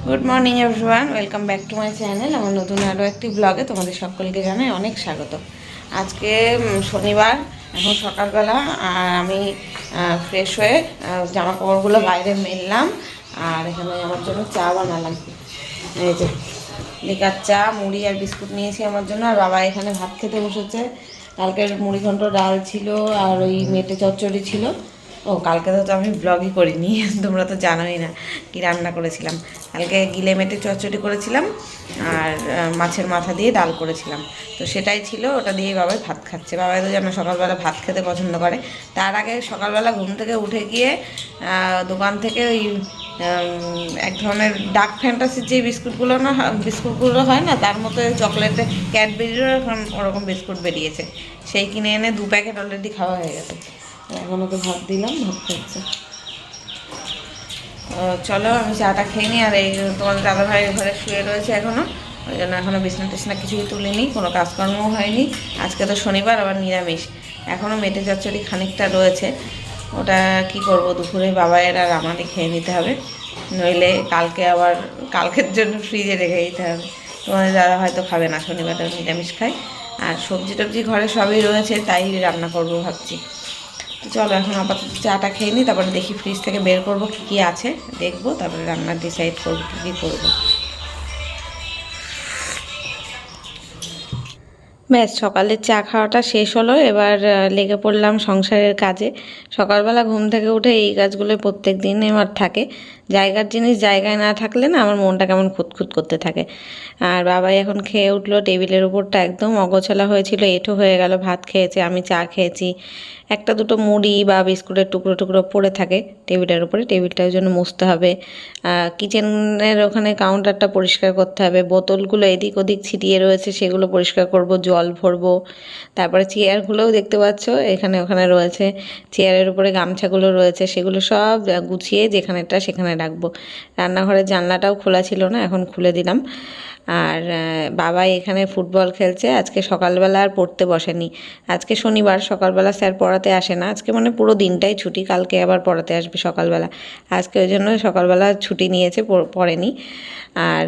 Good morning everyone, welcome back to my channel. আমার নতুন আরও একটি ব্লগে তোমাদের সকলকে জানাই অনেক স্বাগত। আজকে শনিবার, এখন সকালবেলা, আর আমি ফ্রেশ হয়ে জামা কাপড়গুলো বাইরে মেললাম। আর এখানে আমার জন্য চা বানালাম। এই যে লিকার চা, মুড়ি আর বিস্কুট নিয়েছি আমার জন্য। আর বাবা এখানে ভাত খেতে বসেছে। কালকের মুড়ি ঘন্ট ডাল ছিল, আর ওই মেটে চচ্চড়ি ছিল। ও কালকে তো আমি ব্লগই করিনি, তোমরা তো জানোই না কি রান্না করেছিলাম। কালকে গিলে মেটে চচ্চড়ি করেছিলাম, আর মাছের মাথা দিয়ে ডাল করেছিলাম। তো সেটাই ছিল, ওটা দিয়ে বাবাই ভাত খাচ্ছে। বাবাই তো যেন সকালবেলা ভাত খেতে পছন্দ করে। তার আগে সকালবেলা ঘুম থেকে উঠে গিয়ে দোকান থেকে ওই এক ধরনের ডার্ক ফ্যান্টাসির যে বিস্কুটগুলো হয় না, তার মতো চকলেটে ক্যাডবেরিরও এখন ওরকম বিস্কুট বেরিয়েছে, সেই কিনে এনে 2 প্যাকেট অলরেডি খাওয়া হয়ে গেছে। এখন ওকে ভাত দিলাম, ভাত খাচ্ছে। চলো আমি চাটা খেয়ে নিই। আর এই তোমাদের দাদাভাই ঘরে শুয়ে রয়েছে এখনও, ওই জন্য এখনও বিছনা টিছনা কিছুই তুলিনি, কোনো কাজকর্মও হয়নি। আজকে তো শনিবার, আবার নিরামিষ। এখনও মেটে চচ্চড়ি খানিকটা রয়েছে, ওটা কি করব, দুপুরে বাবাইয়ের আর আমাকে খেয়ে নিতে হবে, নইলে কালকের জন্য ফ্রিজে রেখে দিতে হবে। তোমাদের দাদা হয়তো খাবে না, শনিবারটা নিরামিষ খায়। আর সবজি টবজি ঘরে সবই রয়েছে, তাই রান্না করবো ভাবছি। তো চলো এখন আপাতত চাটা খেয়ে নিই, তারপরে দেখি ফ্রিজ থেকে বের করবো কী কী আছে, দেখবো, তারপরে রান্না ডিসাইড করবো কী কী করবো। ব্যাস সকালের চা খাওয়াটা শেষ হলো, এবার লেগে পড়লাম সংসারের কাজে। সকালবেলা ঘুম থেকে উঠে এই কাজগুলো প্রত্যেক দিনই আমার থাকে। জায়গার জিনিস জায়গায় না থাকলে না আমার মনটা কেমন খুঁতখুত করতে থাকে। আর বাবাই এখন খেয়ে উঠলো, টেবিলের উপরটা একদম অগোছালো হয়েছিল, এঁঠো হয়ে গেল। ভাত খেয়েছে, আমি চা খেয়েছি, একটা দুটো মুড়ি বা বিস্কুটের টুকরো টুকরো পড়ে থাকে টেবিলের উপরে। টেবিলটার জন্য মুছতে হবে, কিচেনের ওখানে কাউন্টারটা পরিষ্কার করতে হবে, বোতলগুলো এদিক ওদিক ছিটিয়ে রয়েছে সেগুলো পরিষ্কার করব, জল ভরবো। তারপরে চেয়ারগুলোও দেখতে পাচ্ছ এখানে ওখানে রয়েছে, চেয়ারের উপরে গামছাগুলো রয়েছে, সেগুলো সব গুছিয়ে যেখানেটা সেখানে রাখবো। রান্নাঘরের জানলাটাও খোলা ছিল না, এখন খুলে দিলাম। আর বাবা এখানে ফুটবল খেলছে। আজকে সকালবেলা আর পড়তে বসেনি, আজকে শনিবার, সকালবেলা স্যার পড়াতে আসে না। আজকে মানে পুরো দিনটাই ছুটি, কালকে আবার পড়াতে আসবে সকালবেলা। আজকে ওই জন্য সকালবেলা ছুটি নিয়েছে, পড়েনি। আর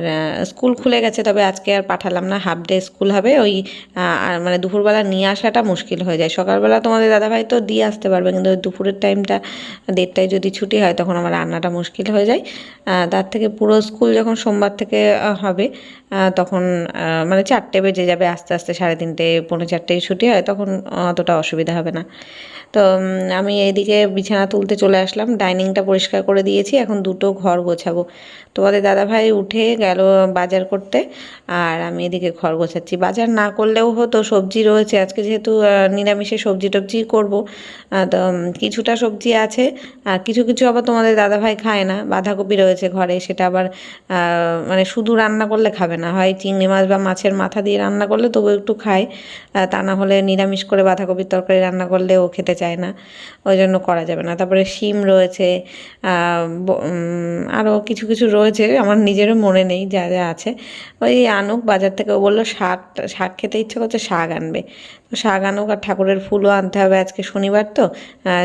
স্কুল খুলে গেছে, তবে আজকে আর পাঠালাম না, হাফ ডে স্কুল হবে। ওই মানে দুপুরবেলা নিয়ে আসাটা মুশকিল হয়ে যায়। সকালবেলা তোমাদের দাদাভাই তো দিয়ে আসতে পারবে, কিন্তু ওই দুপুরের টাইমটা 1:30টায় যদি ছুটি হয় তখন আমার রান্নাটা মুশকিল হয়ে যায়। তার থেকে পুরো স্কুল যখন সোমবার থেকে হবে, তখন মানে 4টে বেজে যাবে, আস্তে আস্তে 3:30, 4:45 ছুটি হয়, তখন অতটা অসুবিধা হবে না। তো আমি এইদিকে বিছানা তুলতে চলে আসলাম, ডাইনিংটা পরিষ্কার করে দিয়েছি, এখন দুটো ঘর গোছাবো। তোমাদের দাদাভাই উঠে গেল বাজার করতে, আর আমি এদিকে ঘর গোছাচ্ছি। বাজার না করলেও হতো, সবজি রয়েছে আজকে, যেহেতু নিরামিষে সবজি টবজি করবো, তো কিছুটা সবজি আছে। আর কিছু কিছু আবার তোমাদের দাদাভাই খায় না, বাঁধাকপি রয়েছে ঘরে, সেটা আবার মানে শুধু রান্না করলে খাবে না, হয় চিংড়ি মাছ বা মাছের মাথা দিয়ে রান্না করলে তবু একটু খায়, তা না হলে নিরামিষ করে বাঁধাকপির তরকারি রান্না করলে ও খেতে চায় না, ওই জন্য করা যাবে না। তারপরে শিম রয়েছে, আরও কিছু কিছু রয়েছে, আমার নিজেরও মনে নেই যা যা আছে। ওই আনুক বাজার থেকে, ও বললো শাক খেতে ইচ্ছে করছে, শাক আনবে। তো শাক আনুক, আর ঠাকুরের ফুলও আনতে হবে, আজকে শনিবার তো।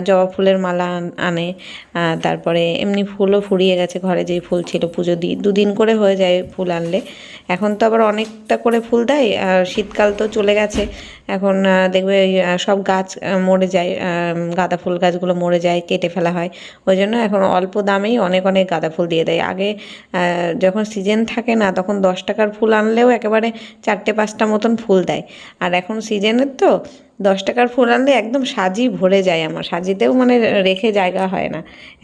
জবা ফুলের মালা আনে, তারপরে এমনি ফুলও ফুরিয়ে গেছে ঘরে, যেই ফুল ছিল পুজো 2 দিন করে হয়ে যায় ফুল আনলে। এখন তো আবার অনেকটা করে ফুল দেয়, শীতকাল তো চলে গেছে, এখন দেখবে সব গাছ মরে যায়, গাঁদা ফুল গাছগুলো মরে যায়, কেটে ফেলা হয়, ওই জন্য এখন অল্প দামেই অনেক অনেক গাঁদা ফুল দিয়ে দেয়। আগে যখন সিজন থাকে না, তখন 10 টাকার ফুল আনলেও একেবারে 4টে 5টা মতন ফুল দেয়। আর এখন সিজনের তো 10 টাকার ফুল আনলে একদম সাজি ভরে যায়, আমার সাজিতেও মানে রেখে জায়গা হয় না,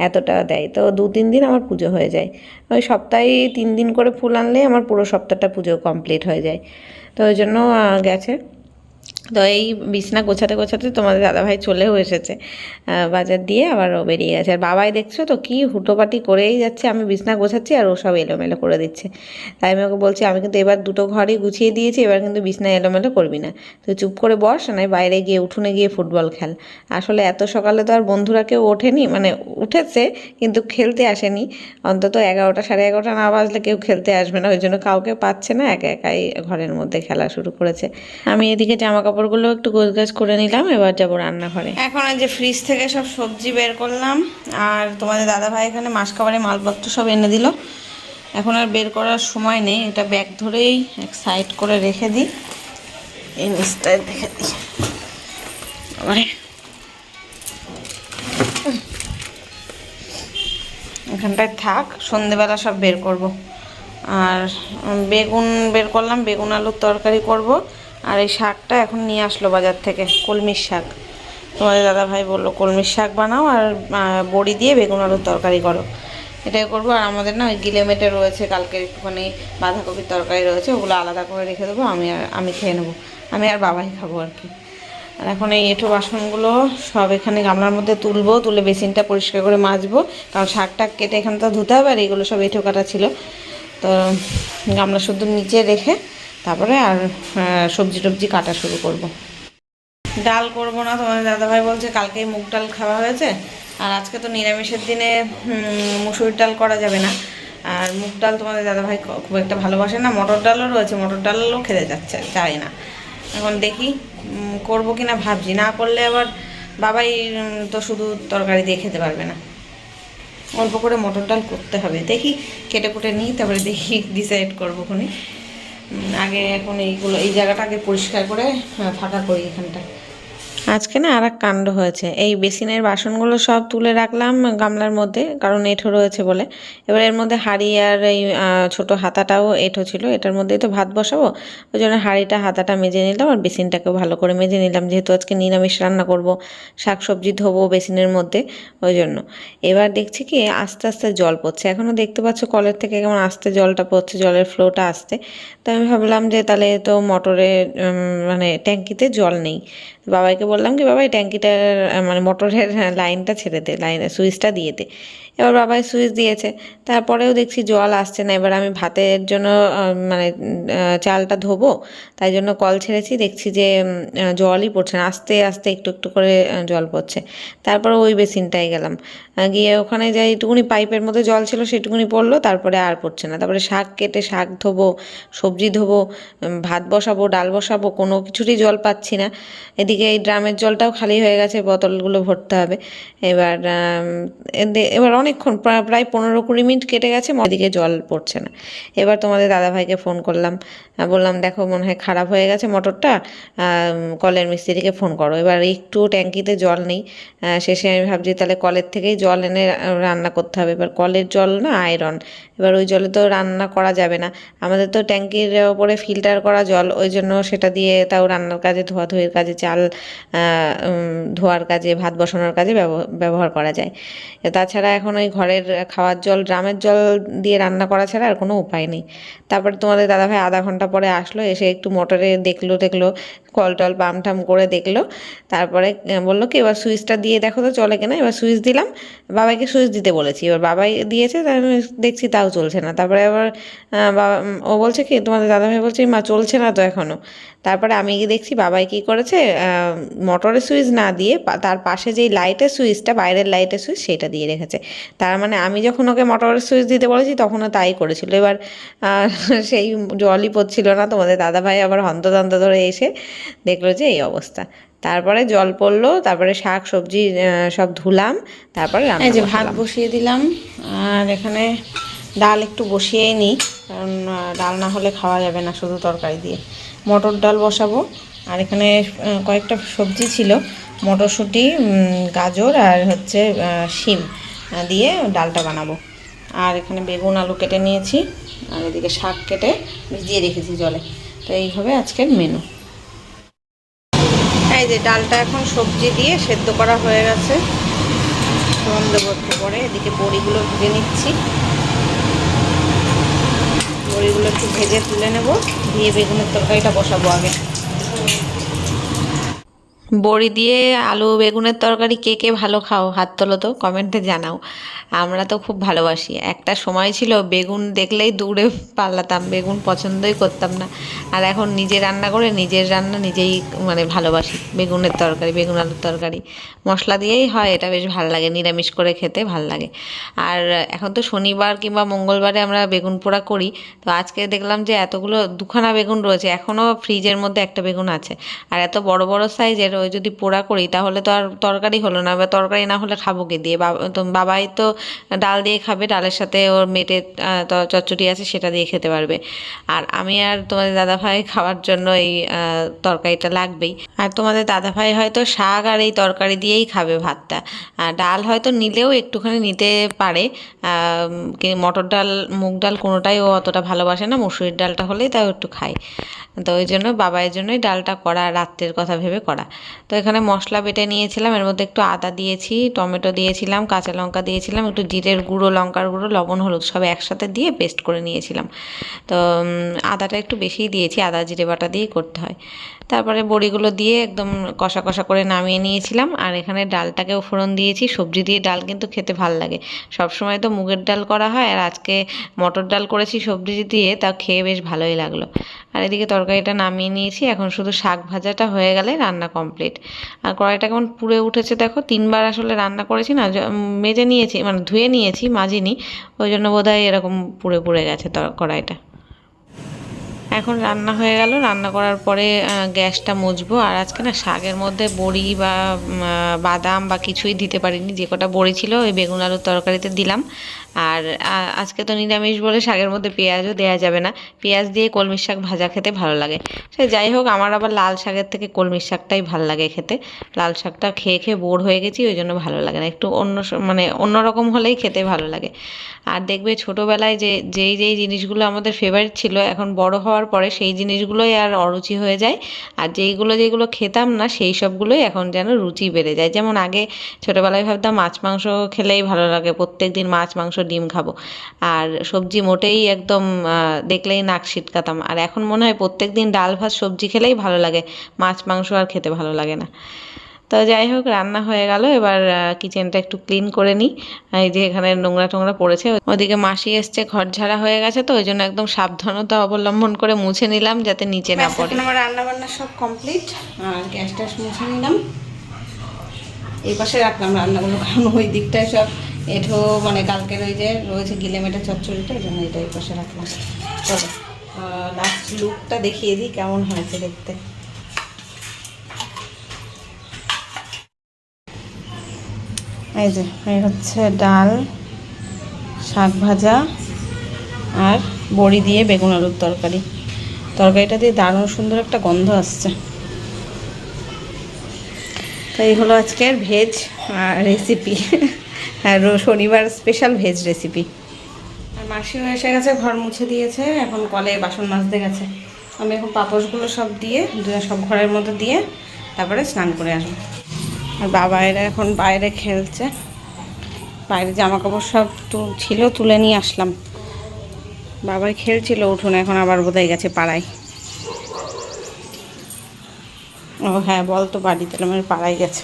এতটা দেয়। তো 2-3 দিন আমার পুজো হয়ে যায়, ওই সপ্তাহে 3 দিন করে ফুল আনলেই আমার পুরো সপ্তাহটা পুজো কমপ্লিট হয়ে যায়। তো ওই জন্য গেছে। তো এই বিছনা গোছাতে গোছাতে তোমাদের দাদাভাই চলেও এসেছে বাজার দিয়ে, আবার ও বেরিয়ে গেছে। আর বাবাই দেখছো তো কি হুটোপাটি করেই যাচ্ছে, আমি বিছনা গোছাচ্ছি আর ও সব এলোমেলো করে দিচ্ছে। তাই আমি ওকে বলছি, আমি কিন্তু এবার 2টো ঘরই গুছিয়ে দিয়েছি, এবার কিন্তু বিছনা এলোমেলো করবি না, তুই চুপ করে বস, নয় বাইরে গিয়ে উঠোনে গিয়ে ফুটবল খেল। আসলে এত সকালে তো আর বন্ধুরা কেউ ওঠেনি, মানে উঠেছে কিন্তু খেলতে আসেনি, অন্তত 11টা 11:30 না বাজলে কেউ খেলতে আসবে না, ওই জন্য কাউকে পাচ্ছে না, একা একাই ঘরের মধ্যে খেলা শুরু করেছে। আমি এদিকে জামা কাপড়গুলো একটু গোছগাছ করে নিলাম, এবার যাবো রান্নাঘরে। এখন এই যে ফ্রিজ থেকে সব সবজি বের করলাম, আর তোমাদের দাদাভাই এখানে মাসকাবারি মালপত্র সব এনে দিল। এখন আর বের করার সময় নেই, এটা ব্যাগ ধরেই এক সাইড করে রেখে দিই। এই নিচটায় রেখে দিই, এখানটায় থাক, সন্ধেবেলা সব বের করব। আর বেগুন বের করলাম, বেগুন আলুর তরকারি করব। আর এই শাকটা এখন নিয়ে আসলো বাজার থেকে, কলমির শাক। তোমাদের দাদাভাই বললো কলমির শাক বানাও আর বড়ি দিয়ে বেগুন আলুর তরকারি করো, এটাই করবো। আর আমাদের না ওই গিলে মেটে রয়েছে, কালকে একটুখানি বাঁধাকপির তরকারি রয়েছে, ওগুলো আলাদা করে রেখে দেবো। আমি খেয়ে নেবো, আমি আর বাবাই খাবো আর কি। আর এখন এই এঁঠো বাসনগুলো সব এখানে গামলার মধ্যে তুলবো, তুলে বেসিনটা পরিষ্কার করে মাজবো, কারণ শাকটা কেটে এখানে তো ধুতে হবে। আর এগুলো সব এঁঠো কাটা ছিল, তো গামলা শুদ্ধ নিচে রেখে তারপরে আর সবজি টবজি কাটা শুরু করব। ডাল করব না, তোমাদের দাদাভাই বলছে কালকেই মুগ ডাল খাওয়া হয়েছে, আর আজকে তো নিরামিষের দিনে মুসুরির ডাল করা যাবে না। আর মুগ ডাল তোমাদের দাদাভাই খুব একটা ভালোবাসে না, মটর ডালও রয়েছে, মটর ডালও খেতে যাচ্ছে চাই না। এখন দেখি করবো কি না ভাবছি, না করলে আবার বাবাই তো শুধু তরকারি দিয়ে খেতে পারবে না, অল্প করে মটর ডাল করতে হবে। দেখি কেটে কুটে নিই, তারপরে দেখি ডিসাইড করবো খুনি। আগে এখন এইগুলো, এই জায়গাটা আগে পরিষ্কার করে ফাঁকা করি এখানটা। আজকে না আর এক কাণ্ড হয়েছে, এই বেসিনের বাসনগুলো সব তুলে রাখলাম গামলার মধ্যে, কারণ এঁঠো রয়েছে বলে। এবার এর মধ্যে হাঁড়ি আর এই ছোটো হাতাটাও এঁঠো ছিল, এটার মধ্যেই তো ভাত বসাবো, ওই জন্য হাঁড়িটা হাতাটা মেজে নিলাম আর বেসিনটাকেও ভালো করে মেজে নিলাম, যেহেতু আজকে নিরামিষ রান্না করব, শাক সবজি ধোবো বেসিনের মধ্যে, ওই জন্য। এবার দেখছি কি আস্তে আস্তে জল পড়ছে, এখনও দেখতে পাচ্ছ কলের থেকে কেমন আস্তে জলটা পড়ছে, জলের ফ্লোটা আসতে। তো আমি ভাবলাম যে তাহলে তো মোটরে মানে ট্যাঙ্কিতে জল নেই। বাবাইকে বললাম কি বাবা এই ট্যাঙ্কিটার মানে মোটরের লাইনটা ছেড়ে দে, লাইনের সুইচটা দিয়ে দে। এবার বাবাই সুইচ দিয়েছে, তারপরেও দেখছি জল আসছে না। এবার আমি ভাতের জন্য মানে চালটা ধোবো, তাই জন্য কল ছেড়েছি, দেখছি যে জলই পড়ছে না, আস্তে আস্তে একটু একটু করে জল পড়ছে। তারপর ওই বেসিনটায় গেলাম, গিয়ে ওখানে যাই, একটুকুনি পাইপের মধ্যে জল ছিল সেটুকুনি পড়লো, তারপরে আর পড়ছে না। তারপরে শাক কেটে শাক ধোবো, সবজি ধোবো, ভাত বসাবো, ডাল বসাবো, কোনো কিছুরই জল পাচ্ছি না। এদিকে এই ড্রামের জলটাও খালি হয়ে গেছে, বোতলগুলো ভরতে হবে। এবার এবার অনেকক্ষণ প্রায় 15-20 মিনিট কেটে গেছে, এদিকে জল পড়ছে না। এবার তোমাদের দাদাভাইকে ফোন করলাম, বললাম দেখো মনে হয় খারাপ হয়ে গেছে মোটরটা, কলের মিস্ত্রিকে ফোন করো। এবার একটু ট্যাঙ্কিতে জল নেই, শেষে আমি ভাবছি তাহলে কলের থেকেই জল এনে রান্না করতে হবে। এবার কলের জল না আয়রন, এবার ওই জলে তো রান্না করা যাবে না, আমাদের তো ট্যাঙ্কির ওপরে ফিল্টার করা জল, ওই জন্য সেটা দিয়ে তাও রান্নার কাজে, ধোয়াধুয়ির কাজে, চাল ধোয়ার কাজে, ভাত বসানোর কাজে ব্যবহার করা যায়। তাছাড়া এখন ওই ঘরের খাওয়ার জল, ড্রামের জল দিয়ে রান্না করা ছাড়া আর কোনো উপায় নেই। তারপরে তোমাদের দাদাভাই আধা ঘন্টা পরে আসলো, এসে একটু মোটরে দেখলো কল টল পাম্প টাম করে দেখলো, তারপরে বললো কি এবার সুইচটা দিয়ে দেখো তো চলে কিনা। এবার সুইচ দিলাম, বাবাইকে সুইচ দিতে বলেছি, এবার বাবাই দিয়েছে, তাই আমি দেখছি তাও চলছে না। তারপরে আবার বাবা ও বলছে কি তোমাদের দাদাভাই বলছে মা চলছে না তো এখনও। তারপরে আমি গিয়ে দেখছি বাবাই কী করেছে, মোটরের সুইচ না দিয়ে তার পাশে যেই লাইটের সুইচটা, বাইরের লাইটের সুইচ, সেটা দিয়ে রেখেছে। তার মানে আমি যখন ওকে মোটরের সুইচ দিতে বলেছি তখনও তাই করেছিল। এবার সেই জলই পড়ছিল না, তোমাদের দাদাভাই আবার হন্তদন্ত ধরে এসে দেখলো যে এই অবস্থা। তারপরে জল পড়লো, তারপরে শাক সবজি সব ধুলাম, তারপরে এই যে ভাত বসিয়ে দিলাম। আর এখানে ডাল একটু বসিয়েই নিই, কারণ ডাল না হলে খাওয়া যাবে না শুধু তরকারি দিয়ে। মটর ডাল বসাবো, আর এখানে কয়েকটা সবজি ছিল, মটরশুঁটি, গাজর আর হচ্ছে শিম দিয়ে ডালটা বানাবো। আর এখানে বেগুন আলু কেটে নিয়েছি, আর এদিকে শাক কেটে ভিজিয়ে রেখেছি জলে। তো এই হবে আজকের মেনু। এই যে ডালটা এখন সবজি দিয়ে সেদ্ধ করা হয়ে গেছে, ফোড়ন দেবো একটু পরে। এদিকে বড়িগুলো ভেজে নিচ্ছি, বড়িগুলো একটু ভেজে তুলে নেব, দিয়ে বেগুনের তরকারিটা বসাবো আগে। বড়ি দিয়ে আলু বেগুনের তরকারি কে কে ভালো খাও হাত তোলো তো, কমেন্টে জানাও। আমরা তো খুব ভালোবাসি। একটা সময় ছিল বেগুন দেখলেই দৌড়ে পালাতাম, বেগুন পছন্দই করতাম না। আর এখন নিজে রান্না করে নিজের রান্না নিজেই মানে ভালোবাসি। বেগুনের তরকারি, বেগুন আলুর তরকারি মশলা দিয়েই হয়, এটা বেশ ভালো লাগে, নিরামিষ করে খেতে ভাল লাগে। আর এখন তো শনিবার কিংবা মঙ্গলবারে আমরা বেগুন পোড়া করি, তো আজকে দেখলাম যে এতগুলো 2খানা বেগুন রয়েছে, এখনও ফ্রিজের মধ্যে একটা বেগুন আছে, আর এত বড় বড় সাইজের, ওই যদি পোড়া করি তাহলে তো আর তরকারি হলো না, বা তরকারি না হলে খাবো কি দিয়ে? তো বাবাই তো ডাল দিয়ে খাবে, ডালের সাথে ওর মেটে চচ্চড়ি আছে সেটা দিয়ে খেতে পারবে। আর আমি আর তোমাদের দাদাভাই খাওয়ার জন্য এই তরকারিটা লাগবেই। আর তোমাদের দাদাভাই হয়তো শাক আর এই তরকারি দিয়েই খাবে ভাতটা। ডাল হয়তো নিলেও একটুখানি নিতে পারে, মটর ডাল মুগ ডাল কোনোটাই ও অতটা ভালোবাসে না, মুসুরির ডালটা হলেই তাও একটু খায়। তো ওই জন্য বাবার জন্যই ডালটা করা, রাত্রের কথা ভেবে করা। তো এখানে মশলা বেটে নিয়েছিলাম, এর মধ্যে একটু আদা দিয়েছি, টমেটো দিয়েছিলাম, কাঁচা লঙ্কা দিয়েছিলাম, একটু জিরের গুঁড়ো, লঙ্কার গুঁড়ো, লবণ, হলুদ সব একসাথে দিয়ে পেস্ট করে নিয়েছিলাম। তো আদাটা একটু বেশিই দিয়েছি, আদা জিরে বাটা দিয়েই করতে হয়। তারপরে বড়িগুলো দিয়ে একদম কষা কষা করে নামিয়ে নিয়েছিলাম। আর এখানে ডালটাকেও ফোড়ন দিয়েছি। সবজি দিয়ে ডাল কিন্তু খেতে ভাল লাগে। সবসময় তো মুগের ডাল করা হয়, আর আজকে মটর ডাল করেছি সবজি দিয়ে, তা খেয়ে বেশ ভালোই লাগলো। আর এদিকে তরকারিটা নামিয়ে নিয়েছি, এখন শুধু শাক ভাজাটা হয়ে গেলে রান্না কমপ্লিট। আর কড়াইটা কেমন পুড়ে উঠেছে দেখো, 3বার আসলে রান্না করেছি না, মেজে নিয়েছি, মানে ধুয়ে নিয়েছি, মাজিনি, ওই জন্য বোধহয় এরকম পুড়ে পুড়ে গেছে কড়াইটা। এখন রান্না হয়ে গেল, রান্না করার পরে গ্যাসটা মুছবো। আর আজকে না শাকের মধ্যে বড়ি বা বাদাম বা কিছুই দিতে পারিনি, যে কটা বড়ি ছিল ওই বেগুন আলুর তরকারিতে দিলাম। আর আজকে তো নিরামিষ বলে শাকের মধ্যে পেঁয়াজও দেওয়া যাবে না, পেঁয়াজ দিয়ে কলমির শাক ভাজা খেতে ভালো লাগে। সে যাই হোক, আমার আবার লাল শাকের থেকে কলমির শাকটাই ভালো লাগে খেতে। লাল শাকটা খেয়ে খেয়ে বোর হয়ে গেছি, ওই জন্য ভালো লাগে না, একটু মানে অন্যরকম হলেই খেতে ভালো লাগে। আর দেখবে ছোটোবেলায় যেই জিনিসগুলো আমাদের ফেভারিট ছিল, এখন বড় হওয়ার পরে সেই জিনিসগুলোই আর অরুচি হয়ে যায়। আর যেগুলো খেতাম না সেই সবগুলোই এখন যেন রুচি বেড়ে যায়। যেমন আগে ছোটোবেলায় ভাবতাম মাছ মাংস খেলেই ভালো লাগে, প্রত্যেক দিন মাছ মাংস ডিম খাবো, আর সবজি মোটেই একদম দেখলেই নাক সিটকাতাম। আর এখন মনে হয় প্রত্যেক দিন ডাল ভাত সবজি খেলেই ভালো লাগে, মাছ মাংস আর খেতে ভালো লাগে না। তো যাই হোক, রান্না হয়ে গেল, এবার কিচেনটা একটু ক্লিন করে নিই। এই যে এখানে নোংরা টোংরা পড়েছে, ওদিকে মাসি এসছে, ঘর ঝাড়া হয়ে গেছে, তো ওই জন্য একদম সাবধানতা অবলম্বন করে মুছে নিলাম যাতে নিচে না পড়ে। আমার রান্না বান্না সব কমপ্লিট, আর গ্যাস ট্যাস মুছে নিলাম। এই পাশে রাখলাম রান্নাগুলো, কারণ ওই দিকটায় সব এঠো, মানে কালকের ওই যে রয়েছে গিলে মেটে চচ্চড়িটা, ওই জন্য এটা এই পাশে রাখলাম। চলো লাস্ট লুকটা দেখিয়ে দিই কেমন হয়েছে দেখতে। এই যে এই হচ্ছে ডাল, শাক ভাজা আর বড়ি দিয়ে বেগুন আলুর তরকারি। তরকারিটা দিয়ে দারুণ সুন্দর একটা গন্ধ আসছে। তো এই হলো আজকের ভেজ রেসিপি, আর শনিবার স্পেশাল ভেজ রেসিপি। আর মাসিও এসে গেছে, ঘর মুছে দিয়েছে, এখন কলে বাসন মাজতে গেছে। আমি এখন পাপোশগুলো সব দিয়ে সব ঘরের মধ্যে দিয়ে তারপরে স্নান করে আসবো। আর বাবা এরা এখন বাইরে খেলছে, বাইরে জামা কাপড় সব ছিল তুলে নিয়ে আসলাম। বাবাই খেলছিল উঠোনে, এখন আবার বোধহয় গেছে পাড়ায়। ও হ্যাঁ, বল তো বাড়িতে, আমার পাড়ায় গেছে।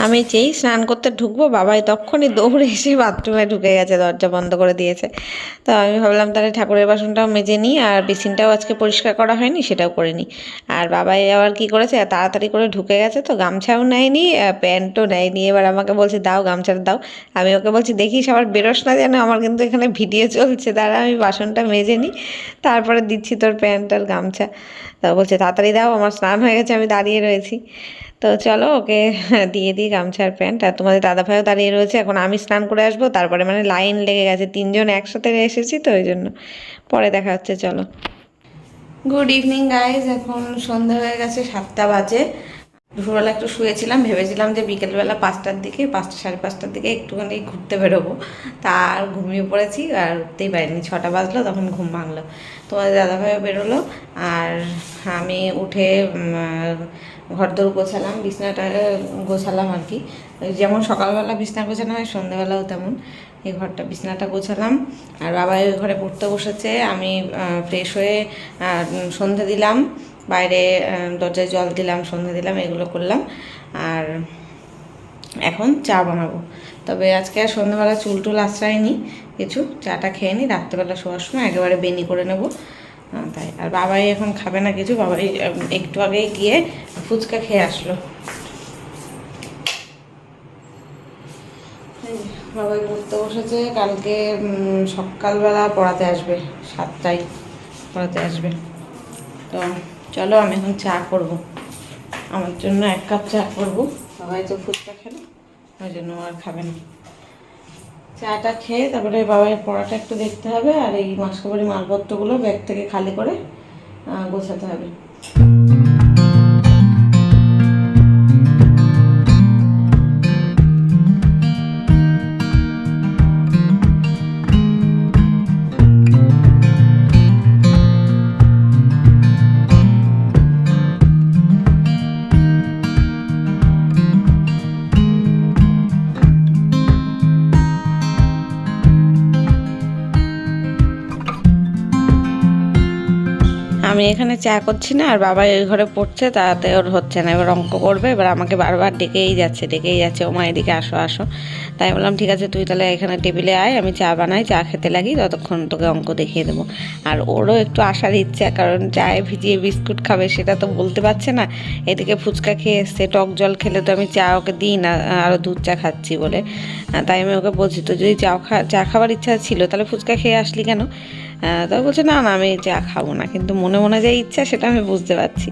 আমি যেই স্নান করতে ঢুকবো, বাবাই তখনই দৌড়ে এসে বাথরুমে ঢুকে গেছে, দরজা বন্ধ করে দিয়েছে। তো আমি ভাবলাম তাহলে ঠাকুরের বাসনটাও মেজে নিই, আর বেসিনটাও আজকে পরিষ্কার করা হয়নি, সেটাও করে নিই। আর বাবাই আবার কি করেছে, তাড়াতাড়ি করে ঢুকে গেছে, তো গামছাও নেয়নি, প্যান্টও নেয়নি। এবার আমাকে বলছে দাও গামছাটা দাও। আমি ওকে বলছি দেখিস আবার বেরোস না যেন, আমার কিন্তু এখানে ভিডিও চলছে, দাঁড়া আমি বাসনটা মেজে নিই, তারপরে দিচ্ছি তোর প্যান্ট আর গামছা। তা বলছে তাড়াতাড়ি দাও, আমার স্নান হয়ে গেছে, আমি দাঁড়িয়ে রয়েছি। তো চলো ওকে দিয়ে দিই গামছার প্যান্ট। আর তোমাদের দাদাভাইও দাঁড়িয়ে রয়েছে, এখন আমি স্নান করে আসবো, তারপরে মানে লাইন লেগে গেছে, 3জন একসাথে এসেছি তো ওই জন্য। পরে দেখা হচ্ছে, চলো। গুড ইভিনিং গাইজ, এখন সন্ধ্যা হয়ে গেছে, 7টা বাজে। দুপুরবেলা একটু শুয়েছিলাম, ভেবেছিলাম যে বিকেলবেলা 5টার দিকে, 5টা সাড়ে 5টার দিকে একটুখানি ঘুরতে বেরোবো, তার ঘুমিয়ে পড়েছি, আর উঠতেই পারিনি। 6টা বাজলো, তখন ঘুম ভাঙলো। তোমাদের দাদাভাইও বেরোলো, আর আমি উঠে ঘরদোর গোছালাম, বিছনাটা গোছালাম আর কি, যেমন সকালবেলা বিছনা গোছানো হয় সন্ধ্যেবেলাও তেমন এই ঘরটা বিছনাটা গোছালাম। আর বাবা ওই ঘরে পড়তে বসেছে, আমি ফ্রেশ হয়ে সন্ধে দিলাম, বাইরে দরজায় জল দিলাম, সন্ধে দিলাম, এগুলো করলাম। আর এখন চা বানাবো। তবে আজকে আর সন্ধ্যাবেলা চুল টুল আশ্রয়নি কিছু, চাটা খেয়ে নিই, রাত্রেবেলা শোয়ার সময় একেবারে বেনি করে নেবো তাই। আর বাবাই এখন খাবে না কিছু, বাবাই একটু আগেই গিয়ে ফুচকা খেয়ে আসলো। বাবাই পড়তে বসেছে, কালকে সকালবেলা পড়াতে আসবে 7টায়, পড়াতে আসবে। তো চলো আমি এখন চা করব, আমার জন্য 1 কাপ চা করবো। সবাই তো ফুচকা খেলো, ওই জন্য আর খাবে না। চাটা খেয়ে তারপরে বাবার পড়াটা একটু দেখতে হবে, আর এই মাসকাবাড়ি মালপত্রগুলো ব্যাগ থেকে খালি করে গোছাতে হবে। আমি এখানে চা করছি না, আর বাবা এই ঘরে পড়ছে, তাতে ওর হচ্ছে না। এবার অঙ্ক করবে, এবার আমাকে বারবার ডেকেই যাচ্ছে, ও মা এদিকে আসো আসো। তাই বললাম ঠিক আছে, তুই তাহলে এখানে টেবিলে আয়, আমি চা বানাই, চা খেতে লাগি, ততক্ষণ তোকে অঙ্ক দেখিয়ে দেবো। আর ওরও একটু আসার ইচ্ছা, কারণ চায়ে ভিজিয়ে বিস্কুট খাবে সেটা তো বলতে পারছে না। এদিকে ফুচকা খেয়ে এসছে, টক জল খেলে তো আমি চা ওকে দিই না, আরও দুধ চা খাচ্ছি বলে। তাই আমি ওকে বলছি, তো যদি চা খাবার ইচ্ছা ছিল তাহলে ফুচকা খেয়ে আসলি কেন? তো বলছে না না আমি চা খাবো না, কিন্তু মনে মনে যে ইচ্ছা সেটা আমি বুঝতে পারছি।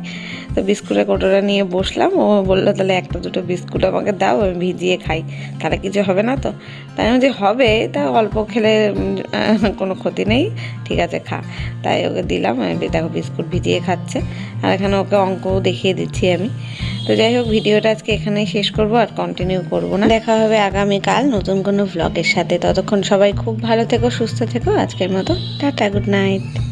তো বিস্কুটের কৌটোটা নিয়ে বসলাম, ও বললো তাহলে 1-2 বিস্কুট আমাকে দাও, আমি ভিজিয়ে খাই, তাহলে কিছু হবে না তো? তাই আমি যে হবে, তা অল্প খেলে কোনো ক্ষতি নেই, ঠিক আছে খা। তাই ওকে দিলাম, দেখো বিস্কুট ভিজিয়ে খাচ্ছে, আর এখানে ওকে অঙ্কও দেখিয়ে দিচ্ছি আমি। তো যাই হোক, ভিডিওটা আজকে এখানেই শেষ করব, আর কন্টিনিউ করব না। দেখা হবে আগামীকাল নতুন কোনো ভ্লগের সাথে। ততক্ষণ সবাই খুব ভালো থেকো, সুস্থ থেকো। আজকের মতো টাটা, গুড নাইট।